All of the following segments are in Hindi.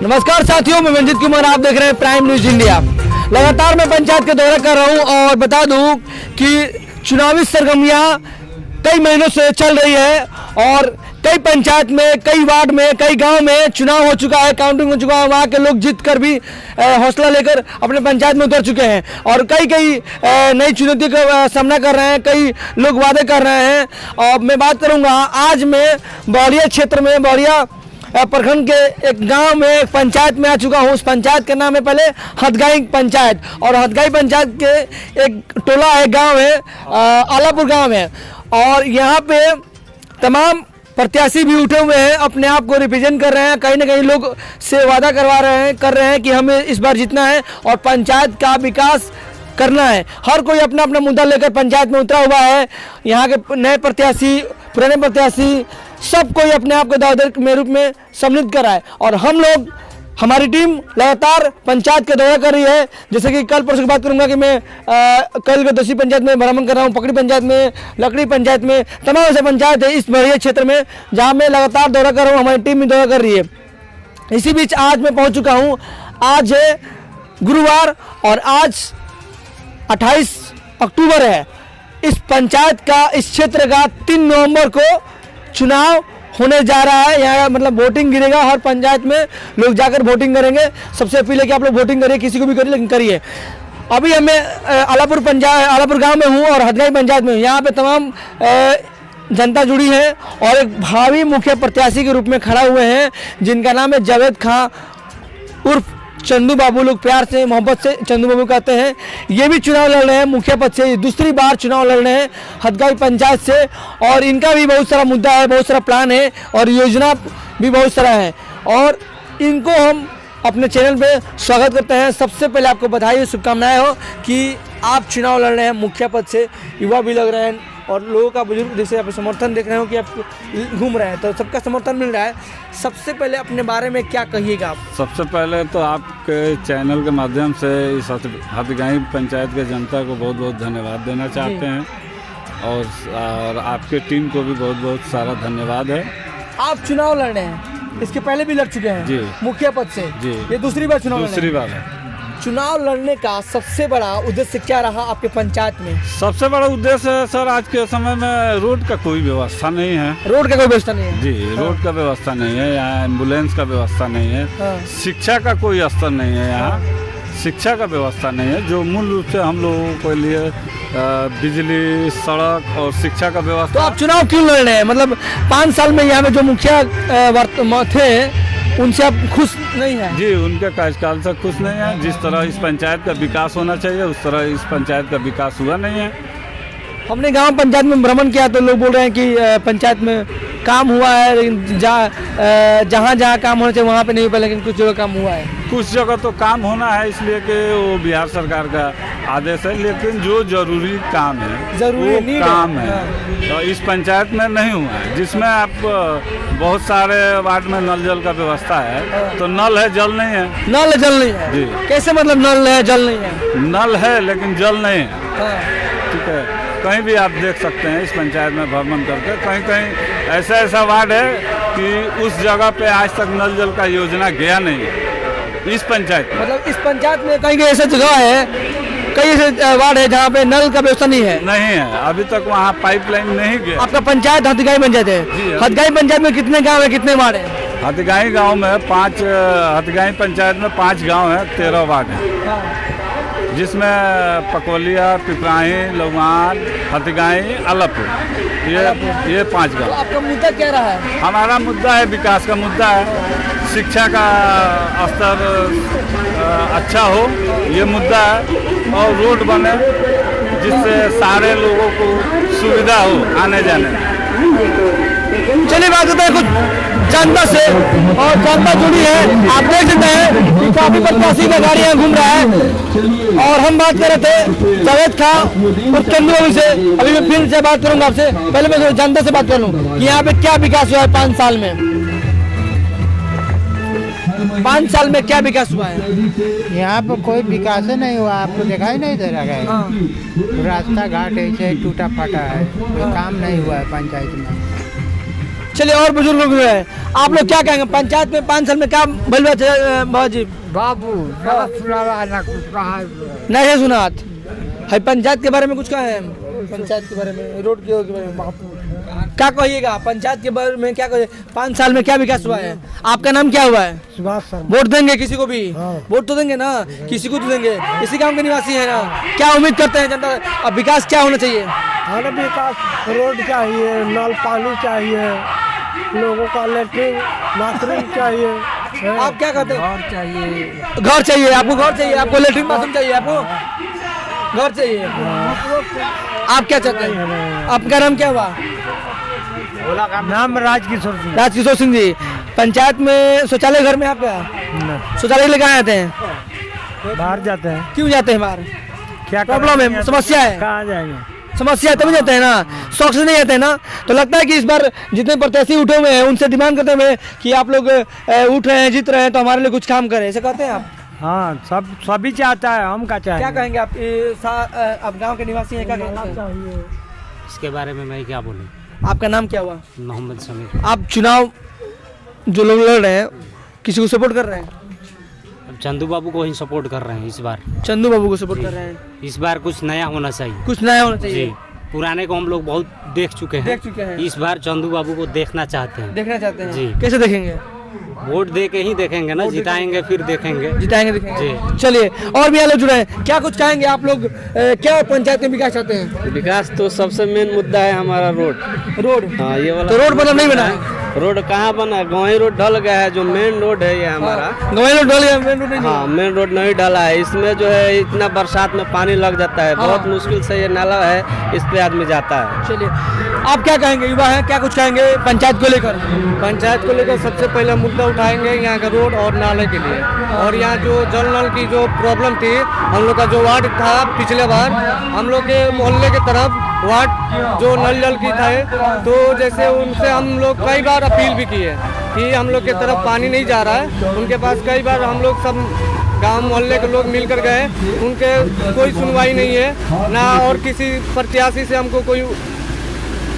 नमस्कार साथियों, मैं मंजित कुमार, आप देख रहे हैं प्राइम न्यूज इंडिया। लगातार मैं पंचायत के दौरा कर रहा हूं और बता दूं कि चुनावी सरगर्मियां कई महीनों से चल रही है और कई पंचायत में, कई वार्ड में, कई गांव में चुनाव हो चुका है, काउंटिंग हो चुका है। वहां के लोग जीत कर भी हौसला लेकर अपने पंचायत में उतर चुके हैं और कई नई चुनौती का सामना कर रहे हैं, कई लोग वादे कर रहे हैं। और मैं बात करूंगा, आज मैं बौड़िया क्षेत्र में, बौड़िया प्रखंड के एक गांव में, एक पंचायत में आ चुका हूं। उस पंचायत का नाम है पहले हथगाई पंचायत और हथगाई पंचायत के एक टोला है, गांव है, आलापुर गांव है। और यहाँ पे तमाम प्रत्याशी भी उठे हुए हैं, अपने आप को रिप्रेजेंट कर रहे हैं, कहीं ना कहीं लोग से वादा कर रहे हैं कि हमें इस बार जीतना है और पंचायत का विकास करना है। हर कोई अपना अपना मुद्दा लेकर पंचायत में उतरा हुआ है। यहाँ के नए प्रत्याशी, पुराने प्रत्याशी, सब कोई अपने आप को दावेदार में रूप में सम्मिलित कर रहा है और हम लोग, हमारी टीम लगातार पंचायत का दौरा कर रही है। जैसे कि कल परसों की बात करूंगा कि मैं कल गदोसी पंचायत में भ्रमण कर रहा हूं, पकड़ी पंचायत में, लकड़ी पंचायत में, तमाम ऐसे पंचायत है इस बड़े क्षेत्र में जहां मैं लगातार दौरा कर रहा हूं, हमारी टीम भी दौरा कर रही है। इसी बीच आज मैं पहुंच चुका हूँ। आज है गुरुवार और आज 28 अक्टूबर है। इस पंचायत का, इस क्षेत्र का 3 नवंबर को चुनाव होने जा रहा है। यहाँ मतलब वोटिंग गिरेगा, हर पंचायत में लोग जाकर वोटिंग करेंगे। सबसे अपील है कि आप लोग वोटिंग करिए, किसी को भी करिए लेकिन करिए। अभी हमें आलापुर गांव में हूँ और हथगाई पंचायत में हूँ। यहाँ पे तमाम जनता जुड़ी है और एक भावी मुख्य प्रत्याशी के रूप में खड़ा हुए हैं जिनका नाम है जावेद खां उर्फ चंदू बाबू। लोग प्यार से, मोहब्बत से चंदू बाबू कहते हैं। ये भी चुनाव लड़ रहे हैं मुखिया पद से, दूसरी बार चुनाव लड़ रहे हैं हथगाई पंचायत से और इनका भी बहुत सारा मुद्दा है, बहुत सारा प्लान है और योजना भी बहुत सारा है और इनको हम अपने चैनल पे स्वागत करते हैं। सबसे पहले आपको बधाई, शुभकामनाएं हो कि आप चुनाव लड़ रहे हैं मुखिया पद से, युवा भी लग रहे हैं और लोगों का बुजुर्ग जैसे आप समर्थन देख रहे हो कि आप घूम रहे हैं तो सबका समर्थन मिल रहा है। सबसे पहले अपने बारे में क्या कहिएगा आप? सबसे पहले तो आपके चैनल के माध्यम से इस हथगाई पंचायत के जनता को बहुत बहुत धन्यवाद देना चाहते हैं और आपके टीम को भी बहुत बहुत सारा धन्यवाद है। आप चुनाव लड़ रहे हैं, इसके पहले भी लड़ चुके हैं जी मुखिया पद से जी। ये दूसरी बार चुनाव दूसरी बार है। चुनाव लड़ने का सबसे बड़ा उद्देश्य क्या रहा आपके पंचायत में? सबसे बड़ा उद्देश्य है सर, आज के समय में रोड का कोई व्यवस्था नहीं है। रोड का कोई व्यवस्था नहीं है जी, रोड का व्यवस्था नहीं है यहाँ, एम्बुलेंस का व्यवस्था नहीं है, शिक्षा का कोई स्तर नहीं है यहाँ, शिक्षा का व्यवस्था नहीं है जो मूल रूप से हम लोगों के लिए बिजली, सड़क और शिक्षा का व्यवस्था। तो आप चुनाव क्यों लड़ रहे हैं? मतलब 5 साल में यहाँ में जो मुखिया थे उनसे आप खुश नहीं हैं? जी, उनके कार्यकाल से खुश नहीं है। जिस तरह इस पंचायत का विकास होना चाहिए उस तरह इस पंचायत का विकास हुआ नहीं है। हमने गांव पंचायत में भ्रमण किया तो लोग बोल रहे हैं कि पंचायत में काम हुआ है लेकिन जहाँ काम होना चाहिए वहाँ पे नहीं हुआ, लेकिन कुछ जगह काम हुआ है। कुछ जगह तो काम होना है इसलिए कि वो बिहार सरकार का आदेश है, लेकिन जो जरूरी काम है, जरूरी काम है तो इस पंचायत में नहीं हुआ है। जिसमें आप बहुत सारे वार्ड में नल जल का व्यवस्था है तो नल है, जल नहीं है। नल है, जल नहीं है जी। कैसे मतलब नल है, जल नहीं है? नल है लेकिन जल नहीं है। ठीक है, कहीं भी आप देख सकते हैं इस पंचायत में भ्रमण करके, कहीं कहीं ऐसा वार्ड है कि उस जगह पे आज तक नल जल का योजना गया नहीं है इस पंचायत में। मतलब इस पंचायत में कहीं ऐसा जगह है, कई ऐसे वार्ड है जहाँ पे नल का व्यवस्था नहीं है? नहीं है, अभी तक वहाँ पाइपलाइन नहीं गया। आपका पंचायत हथगाई पंचायत है? हथगाई पंचायत में कितने गाँव है, कितने वार्ड है? हथगाई गाँव में 5, हथगाई पंचायत में 5 गाँव है, 13 वार्ड है जिसमें पकोलिया, पिपराही, लौवान, हथगाई, आलापुर, ये 5 गाँव। तो आपका मुद्दा क्या रहा है? हमारा मुद्दा है, विकास का मुद्दा है, शिक्षा का स्तर अच्छा हो ये मुद्दा है और रोड बने जिससे सारे लोगों को सुविधा हो आने जाने में। चलिए बात करते हैं कुछ जनता से और जनता जुड़ी है। आप देख सकते हैं कि काफी प्रत्याशी का गाड़ियां घूम रहा है और हम बात कर रहे थे जावेद खां और चंदू बाबू से। अभी मैं फिर से बात करूंगा आपसे, पहले मैं जनता से बात कर लूँ कि यहाँ पे क्या विकास हुआ है 5 साल में? 5 साल में क्या विकास हुआ है? यहाँ पर कोई विकास नहीं हुआ, आपको दिखाई नहीं दे रहा है। रास्ता घाट ऐसे टूटा फटा है, कोई काम नहीं हुआ है पंचायत में। चलिए और बुजुर्ग लोग हैं, आप लोग क्या कहेंगे पंचायत में 5 साल में क्या बलवा बाबूजी? बाबू सुनावा ना कुछ कहा नहीं है सुनात है पंचायत के बारे में कुछ कहा है? पंचायत के बारे में, रोड के बारे में क्या कहिएगा? पंचायत के बारे में क्या कहिए? 5 साल में क्या विकास हुआ है? आपका नाम क्या हुआ है? सुभाष शर्मा। वोट देंगे किसी को भी? हाँ। वोट तो देंगे ना, किसी को तो देंगे, इसी गांव के निवासी है ना। क्या उम्मीद करते हैं जनता? अब विकास क्या होना चाहिए? हमें विकास, रोड चाहिए, नल पानी चाहिए, लोगों का लेटरिन बाथरूम चाहिए। आप क्या कहते हैं? घर चाहिए। घर चाहिए आपको? घर चाहिए आपको? लेटरिन बाथरूम चाहिए आपको? घर चाहिए? आप क्या चाहते हैं? आपका नाम क्या हुआ? नाम राजकिशोर सिंह। राजकिशोर सिंह जी। पंचायत में शौचालय घर में आपका? शौचालय लेकर आए थे? बाहर जाते हैं। क्यों जाते हैं बाहर? क्या प्रॉब्लम है, समस्या है? कहाँ जाएंगे? समस्या है तभी जाते हैं ना, शौक से नहीं जाते हैं ना। तो लगता है कि इस बार जितने प्रत्याशी उठे हुए हैं उनसे डिमांड करते हुए कि आप लोग उठ रहे हैं, जीत रहे हैं, तो हमारे लिए कुछ काम करें, ऐसे कहते हैं आप? हाँ, सभी चाहता है, हम क्या चाहेंगे? क्या कहेंगे आप? आप गांव के निवासी हैं, क्या कहेंगे? इसके बारे में मैं क्या बोलूँ? आपका नाम क्या हुआ? मोहम्मद समीर। आप चुनाव जो लोग लड़ रहे हैं किसी को सपोर्ट कर रहे हैं? अब चंदू बाबू को ही सपोर्ट कर रहे हैं इस बार। चंदू बाबू को सपोर्ट कर रहे हैं। इस बार कुछ नया होना चाहिए। कुछ नया होना जी, चाहिए। पुराने को हम लोग बहुत देख चुके हैं। इस बार चंदू बाबू को देखना चाहते हैं। देखना चाहते हैं जी। कैसे देखेंगे? वोट दे के ही देखेंगे ना, जिताएंगे फिर देखेंगे। जिताएंगे देखेंगे। जी। चलिए और भी लोग जुड़े हैं, क्या कुछ कहेंगे आप लोग? क्या पंचायत में विकास चाहते हैं? विकास तो सबसे मेन मुद्दा है हमारा रोड। रोड? हाँ, ये वाला तो रोड बना नहीं बना है? रोड कहाँ बना? गाँव रोड ढल गया है, जो मेन रोड है ये हमारा। गवाई रोड डाल गया, मेन रोड नहीं हाँ, मेन रोड नहीं डाला है। इसमें जो है इतना बरसात में पानी लग जाता है, हाँ। बहुत मुश्किल से ये नाला है, इस पे आदमी जाता है। चलिए आप क्या कहेंगे? युवा हैं, क्या कुछ कहेंगे पंचायत को लेकर? पंचायत को लेकर सबसे पहले मुद्दा उठाएंगे यहाँ का रोड और नाले के लिए। और यहाँ जो जल नल की जो प्रॉब्लम थी, हम लोग का जो वार्ड था पिछले बार, हम लोग के मोहल्ले के तरफ वार्ड जो नल जल की था, तो जैसे उनसे हम लोग कई बार अपील भी किए कि हम लोग के तरफ पानी नहीं जा रहा है। उनके पास कई बार हम लोग सब गांव मोहल्ले के लोग मिलकर गए, उनके कोई सुनवाई नहीं है ना, और किसी प्रत्याशी से हमको कोई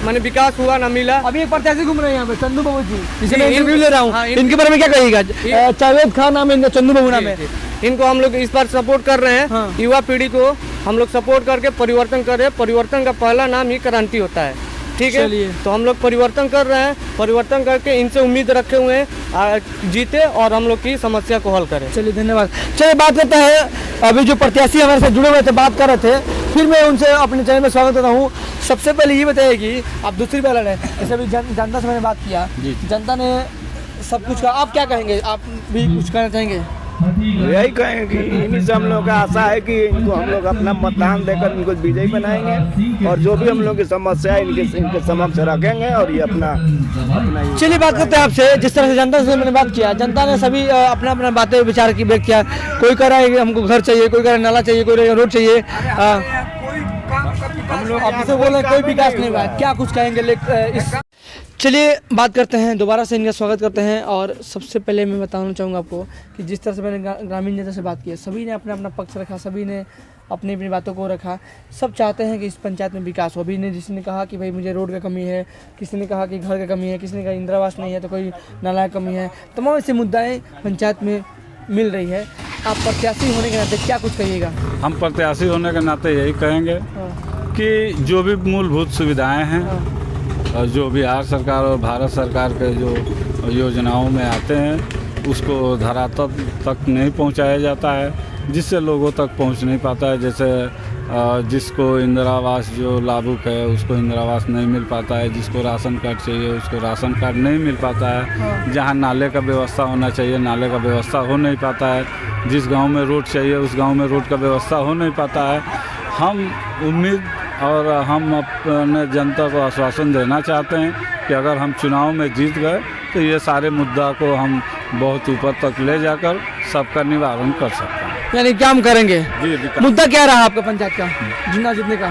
माने विकास हुआ ना मिला। अभी एक प्रत्याशी घूम रहे हैं यहाँ पे, चंदू बाबू जी, जिसे मैं इन- इंटरव्यू ले रहा हूँ। हाँ, इनके बारे में क्या कहिएगा? जावेद खान नाम है इनका, चंदू बाबू नाम है। इनको हम लोग इस बार सपोर्ट कर रहे हैं। हाँ। युवा पीढ़ी को हम लोग सपोर्ट करके परिवर्तन कर रहे हैं। परिवर्तन का पहला नाम ही क्रांति होता है, ठीक है? चलिए। तो हम लोग परिवर्तन कर रहे हैं, परिवर्तन करके इनसे उम्मीद रखे हुए हैं जीते और हम लोग की समस्या को हल करें। चलिए धन्यवाद। चलिए बात करते हैं, अभी जो प्रत्याशी हमारे साथ जुड़े हुए थे बात कर रहे थे, फिर मैं उनसे अपने चैनल में स्वागत करता हूँ। सबसे पहले ये बताइए कि आप दूसरी बार लड़े, जैसे अभी जनता से मैंने बात किया, जनता ने सब कुछ कहा, आप क्या कहेंगे? आप भी कुछ कहना चाहेंगे? यही कहेंगे कि इन्हीं से हम लोग का आशा है कि इनको हम लोग अपना मतदान देकर इनको विजयी बनाएंगे और जो भी हम लोग की समस्या है इनके समक्ष रखेंगे और ये अपना ये चलिए बात करते हैं आपसे। जिस तरह से जनता से मैंने बात किया, जनता ने सभी अपना अपना बातें विचार की व्यक्त किया। कोई कह रहा है कि हमको घर चाहिए, कोई कह रहा है नाला चाहिए, कोई रोड चाहिए। हम लोग आपसे बोल रहे हैं कोई विकास नहीं हुआ है, क्या कुछ कहेंगे इस? चलिए बात करते हैं, दोबारा से इनका स्वागत करते हैं। और सबसे पहले मैं बताना चाहूँगा आपको कि जिस तरह से मैंने ग्रामीण जनता से बात की है, सभी ने अपना अपना पक्ष रखा, सभी ने अपनी अपनी बातों को रखा। सब चाहते हैं कि इस पंचायत में विकास हो। अभी ने जिसने ने कहा कि भाई मुझे रोड का कमी है, किसी ने कहा कि घर का कमी है, किसी ने कहा इंदिरा आवास नहीं है, तो कोई नाला की कमी है। तमाम ऐसे मुद्दाएँ पंचायत में मिल रही है। आप प्रत्याशी होने के नाते क्या कुछ कहिएगा? हम प्रत्याशी होने के नाते यही कहेंगे हाँ, कि जो भी मूलभूत सुविधाएं हैं हाँ, और जो बिहार सरकार और भारत सरकार के जो योजनाओं में आते हैं उसको धरातल तक नहीं पहुंचाया जाता है, जिससे लोगों तक पहुंच नहीं पाता है। जैसे जिसको इंदिरा आवास जो लाभुक है उसको इंदिरा आवास नहीं मिल पाता है, जिसको राशन कार्ड चाहिए उसको राशन कार्ड नहीं मिल पाता है, जहां नाले का व्यवस्था होना चाहिए नाले का व्यवस्था हो नहीं पाता है, जिस गांव में रोड चाहिए उस गांव में रोड का व्यवस्था हो नहीं पाता है। हम उम्मीद और हम अपने जनता को आश्वासन देना चाहते हैं कि अगर हम चुनाव में जीत गए तो ये सारे मुद्दा को हम बहुत ऊपर तक ले जाकर सबका निवारण कर सकते हैं। यानी क्या हम करेंगे? जी, विकास। मुद्दा क्या रहा आपका पंचायत का चुनाव जीतने का?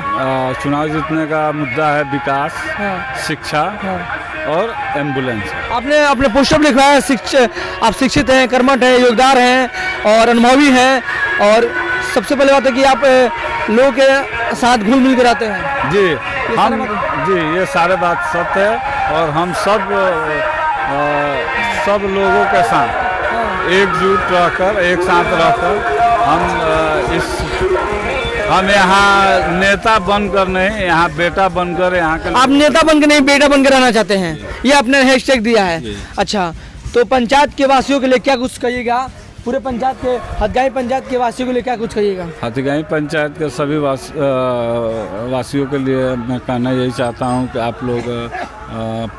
चुनाव जीतने का मुद्दा है विकास, हाँ, शिक्षा हाँ। और एम्बुलेंस। आपने अपने पोस्टर में लिखा है आप शिक्षित हैं, कर्मठ हैं, योगदार हैं और अनुभवी हैं, और सबसे पहले बात है कि आप लोगों के साथ घुल मिल कर आते हैं। जी सारे हम जी ये सारे बात सत्य है। और हम सब लोगों के साथ एकजुट रहकर, एक साथ रहकर हम यहाँ नेता बनकर नहीं, यहाँ बेटा बनकर यहाँ के आप नेता बनकर नहीं, बेटा बनकर रहना चाहते हैं, ये आपने हैशटैग दिया है। अच्छा, तो पंचायत के वासियों के लिए क्या कुछ कहिएगा? पूरे पंचायत के, हथगाई पंचायत के वासियों के लिए क्या कुछ कहिएगा? हथगाई पंचायत के सभी वासियों के लिए मैं कहना यही चाहता हूँ कि आप लोग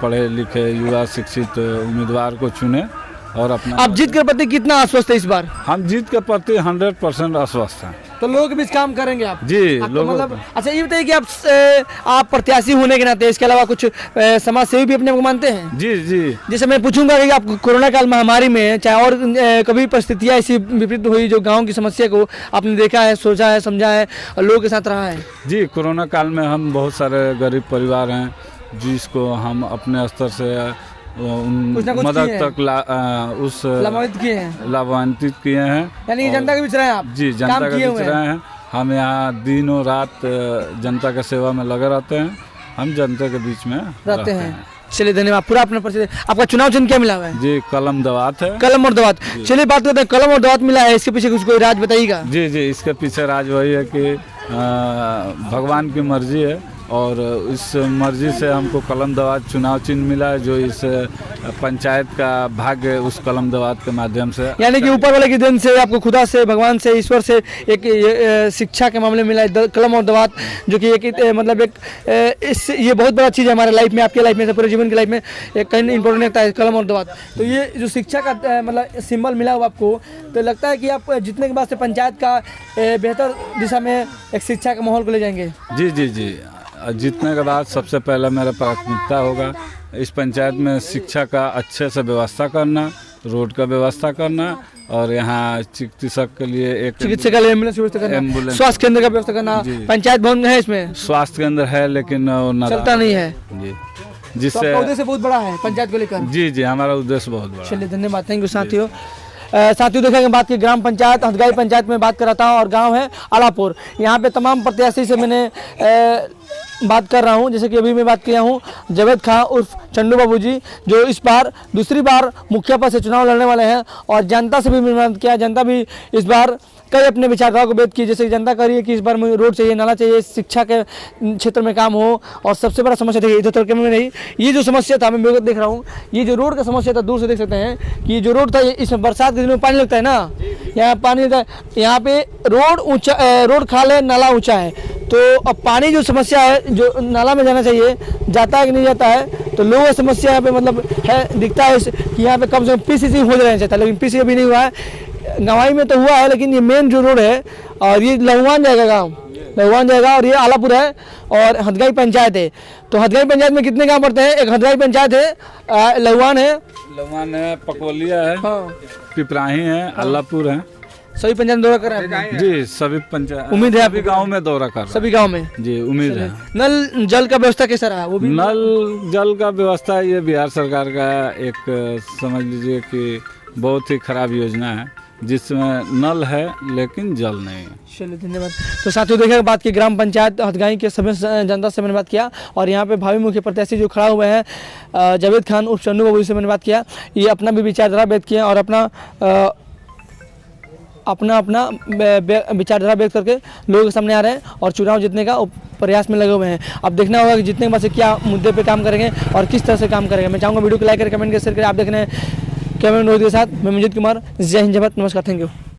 पढ़े लिखे युवा शिक्षित उम्मीदवार को चुने और अपना। आप जीत के प्रति कितना आश्वस्त है इस बार? हम जीत के प्रति 100% आश्वस्त हैं। तो लोगों के बीच काम करेंगे आप? जी, लोग मतलब। अच्छा, ये बताइए कि आप प्रत्याशी होने के नाते इसके अलावा कुछ समाज सेवी भी अपने को मानते हैं? जी जी। जैसे मैं पूछूंगा कि आप कोरोना काल महामारी में चाहे और कभी परिस्थितियाँ ऐसी विपरीत हुई जो गाँव की समस्या को आपने देखा है, सोचा है, समझा है और लोगों के साथ रहा है? जी, कोरोना काल में हम बहुत सारे गरीब परिवार हैं जिसको हम अपने स्तर से मदद तक लाभान्वित किए हैं। यानी जनता के बीच रहे हैं आप? जी, जनता के बीच रहे हैं। हम यहाँ दिनों रात जनता के सेवा में लगे रहते हैं, हम जनता के बीच में रहते हैं। चलिए, धन्यवाद। पूरा अपना परिचय। आपका चुनाव चिन्ह क्या मिला हुआ है? जी, कलम दवात है। कलम और दवात। चलिए बात करते हैं, कलम और दवात मिला है, इसके पीछे कुछ कोई राज बताइएगा? जी जी, इसके पीछे राज वही है कि भगवान की मर्जी है और इस मर्जी से हमको कलम दवात चुनाव चिन्ह मिला है, जो इस पंचायत का भाग्य उस कलम दवात के माध्यम से, यानी कि ऊपर वाले की देन से, आपको खुदा से, भगवान से, ईश्वर से एक शिक्षा के मामले में मिला है कलम और दवात, जो कि एक मतलब ये बहुत बड़ा चीज़ है हमारे लाइफ में, आपके लाइफ में, पूरे जीवन की लाइफ में एक कहीं इंपॉर्टेंट रहता है कलम और दवात। तो ये जो शिक्षा का मतलब सिंबल मिला हुआ आपको, तो लगता है कि आप जितने के बाद से पंचायत का बेहतर दिशा में एक शिक्षा के माहौल को ले जाएंगे? जी जी जी, जीतने के बाद सबसे पहले मेरा प्राथमिकता होगा इस पंचायत में शिक्षा का अच्छे से व्यवस्था करना, रोड का व्यवस्था करना और यहाँ चिकित्सक के लिए एक चिकित्सकालय, एम्बुलेंस व्यवस्था करना, स्वास्थ्य केंद्र का व्यवस्था करना। पंचायत भवन है, इसमें स्वास्थ्य केंद्र है लेकिन चलता नहीं है जी, जिससे उद्देश्य बहुत बड़ा है पंचायत को लेकर। जी जी, हमारा उद्देश्य बहुत बड़ा। चलिए, धन्यवाद, थैंक यू साथियों। साथियों, देखेंगे बात की ग्राम पंचायत हथगाई पंचायत में बात कराता हूँ और गांव है आलापुर। यहाँ पे तमाम प्रत्याशी से मैंने बात कर रहा हूँ, जैसे कि अभी मैं बात किया हूँ जावेद खान उर्फ चंदू बाबू जी, जो इस बार दूसरी बार मुखिया पद से चुनाव लड़ने वाले हैं और जनता से भी मिलना किया। जनता भी इस बार कई अपने विचारधारा को व्यक्त की, जैसे कि जनता कह रही है कि इस बार मुझे रोड चाहिए, नाला चाहिए, शिक्षा के क्षेत्र में काम हो। और सबसे बड़ा समस्या देखिए, इधर तक में नहीं, ये जो समस्या था मैं देख रहा हूँ, ये जो रोड का समस्या था, दूर से देख सकते हैं कि ये जो रोड था, इसमें बरसात के दिन में पानी लगता है ना, यहाँ पानी लगता है, यहाँ पे रोड ऊँचा, रोड खाल है, नाला ऊँचा है, तो अब पानी जो समस्या है, जो नाला में जाना चाहिए, जाता है कि नहीं जाता है, तो लोगों की समस्या यहाँ पे मतलब है, दिखता है कि यहाँ पे कम से कम पीसीसी हो जाना चाहिए, लेकिन पीसीसी अभी नहीं हुआ है। नवाई में तो हुआ है, लेकिन ये मेन जो रोड है और ये लहुआन जाएगा, गाँव लहुआन जाएगा और ये आलापुर है और हथगाई पंचायत है। तो हथगाई पंचायत में कितने गाँव पड़ते हैं? एक हथगाई पंचायत है, लहुआन है, पकवलिया है, पिपराही है, आलापुर है। सभी पंचायत दौरा कर रहे हैं? जी, सभी पंचायत। उम्मीद है अभी गांव में दौरा कर, सभी गांव में? जी, उम्मीद है। नल जल का व्यवस्था कैसा रहा? वो भी नल जल का व्यवस्था ये बिहार सरकार का एक समझ लीजिए कि बहुत ही खराब योजना है, जिसमें नल है लेकिन जल नहीं है। चलिए, धन्यवाद। तो साथियों, देखिए बात की ग्राम पंचायत हथगाई के सभी जनता से मैंने बात किया और यहाँ पे भावी मुख्य प्रत्याशी जो खड़ा हुए हैं जावेद खान उर्फ चन्नू बाबू से मैंने बात किया। ये अपना भी विचारधारा व्यक्त किया और अपना विचारधारा व्यक्त करके लोगों के सामने आ रहे हैं और चुनाव जीतने का प्रयास में लगे हुए हैं। अब देखना होगा कि जितने के बाद से क्या मुद्दे पे काम करेंगे और किस तरह से काम करेंगे। मैं चाहूँगा वीडियो को लाइक करें, कमेंट करें, शेयर करें। आप देख रहे हैं कैमरा के साथ मैं मंजीत कुमार। जय हिंद, जय भारत, नमस्कार, थैंक यू।